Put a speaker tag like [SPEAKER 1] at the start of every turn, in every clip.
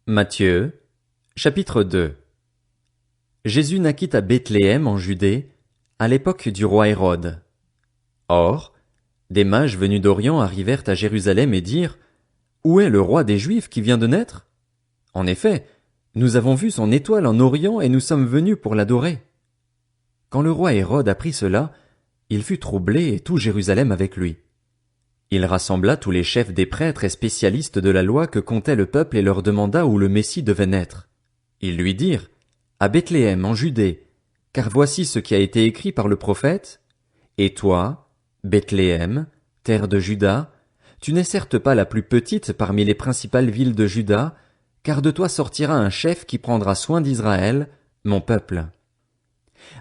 [SPEAKER 1] Matthieu, chapitre 2. Jésus naquit à Bethléem en Judée, à l'époque du roi Hérode. Or, des mages venus d'Orient arrivèrent à Jérusalem et dirent: Où est le roi des Juifs qui vient de naître? En effet, nous avons vu son étoile en Orient et nous sommes venus pour l'adorer. Quand le roi Hérode apprit cela, il fut troublé et tout Jérusalem avec lui. Il rassembla tous les chefs des prêtres et spécialistes de la loi que comptait le peuple et leur demanda où le Messie devait naître. Ils lui dirent: À Bethléem en Judée, car voici ce qui a été écrit par le prophète. Et toi, Bethléem, terre de Juda, tu n'es certes pas la plus petite parmi les principales villes de Juda, car de toi sortira un chef qui prendra soin d'Israël, mon peuple.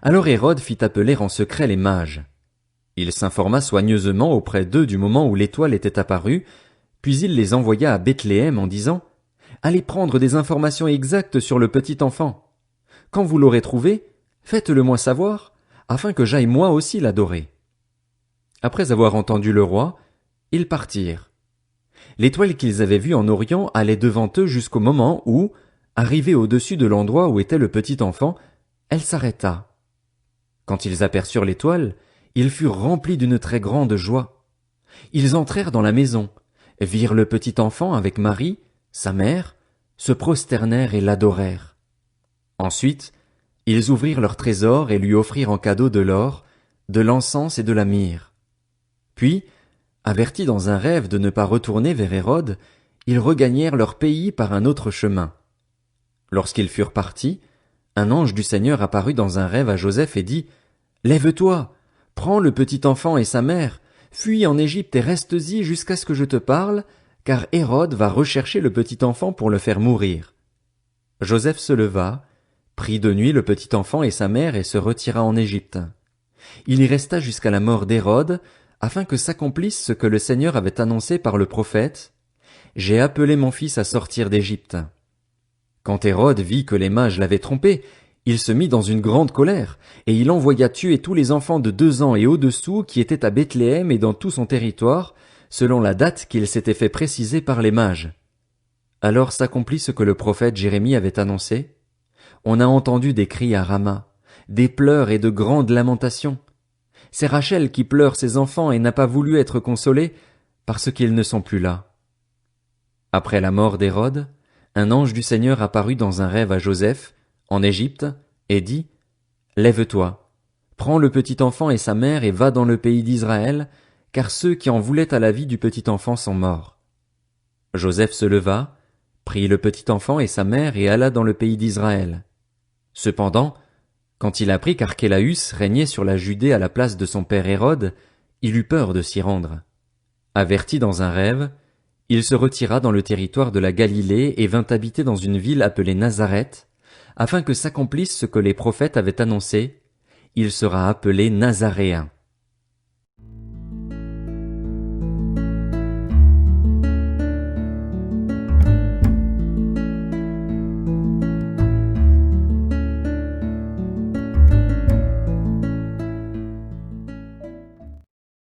[SPEAKER 1] Alors Hérode fit appeler en secret les mages. Il s'informa soigneusement auprès d'eux du moment où l'étoile était apparue, puis il les envoya à Bethléem en disant: Allez prendre des informations exactes sur le petit enfant. Quand vous l'aurez trouvé, faites-le-moi savoir, afin que j'aille moi aussi l'adorer. Après avoir entendu le roi, ils partirent. L'étoile qu'ils avaient vue en Orient allait devant eux jusqu'au moment où, arrivée au-dessus de l'endroit où était le petit enfant, elle s'arrêta. Quand ils aperçurent l'étoile, ils furent remplis d'une très grande joie. Ils entrèrent dans la maison, virent le petit enfant avec Marie, sa mère, se prosternèrent et l'adorèrent. Ensuite, ils ouvrirent leur trésor et lui offrirent en cadeau de l'or, de l'encens et de la myrrhe. Puis, avertis dans un rêve de ne pas retourner vers Hérode, ils regagnèrent leur pays par un autre chemin. Lorsqu'ils furent partis, un ange du Seigneur apparut dans un rêve à Joseph et dit: Lève-toi, prends le petit enfant et sa mère, fuis en Égypte et restes-y jusqu'à ce que je te parle, car Hérode va rechercher le petit enfant pour le faire mourir. Joseph se leva, prit de nuit le petit enfant et sa mère et se retira en Égypte. Il y resta jusqu'à la mort d'Hérode, afin que s'accomplisse ce que le Seigneur avait annoncé par le prophète: J'ai appelé mon fils à sortir d'Égypte. Quand Hérode vit que les mages l'avaient trompé, il se mit dans une grande colère, et il envoya tuer tous les enfants de 2 ans et au-dessous qui étaient à Bethléem et dans tout son territoire, selon la date qu'il s'était fait préciser par les mages. Alors s'accomplit ce que le prophète Jérémie avait annoncé. On a entendu des cris à Rama, des pleurs et de grandes lamentations. C'est Rachel qui pleure ses enfants et n'a pas voulu être consolée, parce qu'ils ne sont plus là. Après la mort d'Hérode, un ange du Seigneur apparut dans un rêve à Joseph, en Égypte, et dit: Lève-toi, prends le petit enfant et sa mère et va dans le pays d'Israël, car ceux qui en voulaient à la vie du petit enfant sont morts. Joseph se leva, prit le petit enfant et sa mère et alla dans le pays d'Israël. Cependant, quand il apprit qu'Archélaüs régnait sur la Judée à la place de son père Hérode, il eut peur de s'y rendre. Averti dans un rêve, il se retira dans le territoire de la Galilée et vint habiter dans une ville appelée Nazareth, afin que s'accomplisse ce que les prophètes avaient annoncé: il sera appelé Nazaréen.